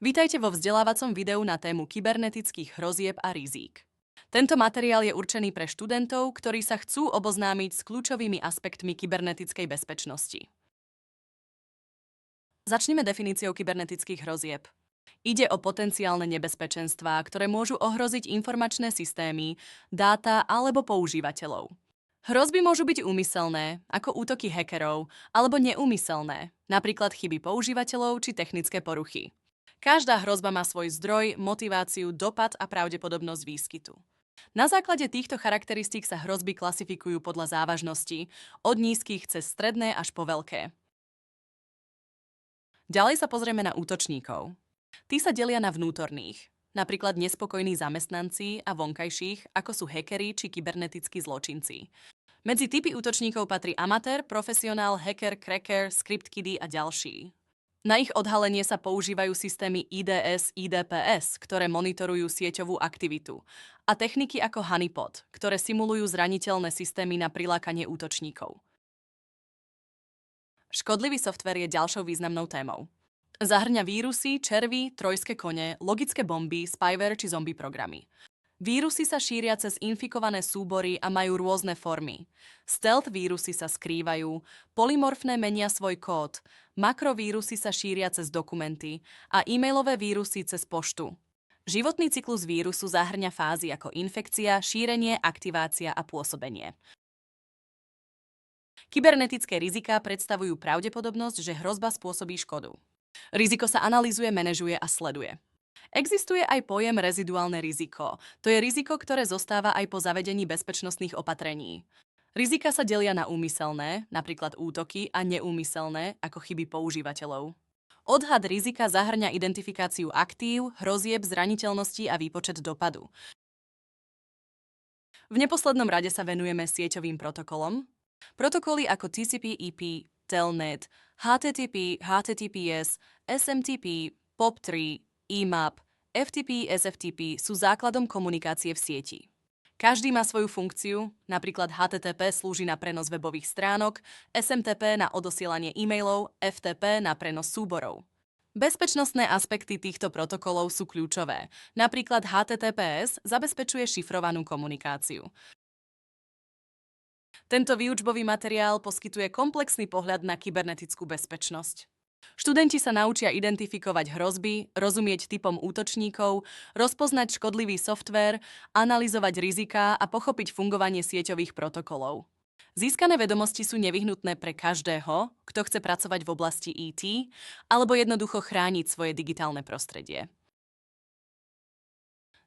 Vítajte vo vzdelávacom videu na tému kybernetických hrozieb a rizík. Tento materiál je určený pre študentov, ktorí sa chcú oboznámiť s kľúčovými aspektmi kybernetickej bezpečnosti. Začneme definíciou kybernetických hrozieb. Ide o potenciálne nebezpečenstvá, ktoré môžu ohroziť informačné systémy, dáta alebo používateľov. Hrozby môžu byť úmyselné, ako útoky hackerov, alebo neúmyselné, napríklad chyby používateľov či technické poruchy. Každá hrozba má svoj zdroj, motiváciu, dopad a pravdepodobnosť výskytu. Na základe týchto charakteristík sa hrozby klasifikujú podľa závažnosti, od nízkych cez stredné až po veľké. Ďalej sa pozrieme na útočníkov. Tí sa delia na vnútorných, napríklad nespokojní zamestnanci, a vonkajších, ako sú hackeri či kybernetickí zločinci. Medzi typy útočníkov patrí amatér, profesionál, hacker, cracker, script-kiddie a ďalší. Na ich odhalenie sa používajú systémy IDS, IDPS, ktoré monitorujú sieťovú aktivitu, a techniky ako honeypot, ktoré simulujú zraniteľné systémy na prilákanie útočníkov. Škodlivý softvér je ďalšou významnou témou. Zahŕňa vírusy, červy, trojské kone, logické bomby, spyware či zombie programy. Vírusy sa šíria cez infikované súbory a majú rôzne formy. Stealth vírusy sa skrývajú, polymorfné menia svoj kód, makrovírusy sa šíria cez dokumenty a e-mailové vírusy cez poštu. Životný cyklus vírusu zahŕňa fázy ako infekcia, šírenie, aktivácia a pôsobenie. Kybernetické riziká predstavujú pravdepodobnosť, že hrozba spôsobí škodu. Riziko sa analyzuje, manažuje a sleduje. Existuje aj pojem reziduálne riziko. To je riziko, ktoré zostáva aj po zavedení bezpečnostných opatrení. Rizika sa delia na úmyselné, napríklad útoky, a neúmyselné, ako chyby používateľov. Odhad rizika zahŕňa identifikáciu aktív, hrozieb, zraniteľností a výpočet dopadu. V neposlednom rade sa venujeme sieťovým protokolom. Protokoly ako TCP/IP, Telnet, HTTP, HTTPS, SMTP, POP3, IMAP, FTP, SFTP sú základom komunikácie v sieti. Každý má svoju funkciu, napríklad HTTP slúži na prenos webových stránok, SMTP na odosielanie e-mailov, FTP na prenos súborov. Bezpečnostné aspekty týchto protokolov sú kľúčové. Napríklad HTTPS zabezpečuje šifrovanú komunikáciu. Tento výučbový materiál poskytuje komplexný pohľad na kybernetickú bezpečnosť. Študenti sa naučia identifikovať hrozby, rozumieť typom útočníkov, rozpoznať škodlivý softvér, analyzovať riziká a pochopiť fungovanie sieťových protokolov. Získané vedomosti sú nevyhnutné pre každého, kto chce pracovať v oblasti IT alebo jednoducho chrániť svoje digitálne prostredie.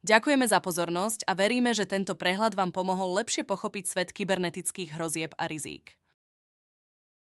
Ďakujeme za pozornosť a veríme, že tento prehľad vám pomohol lepšie pochopiť svet kybernetických hrozieb a rizík.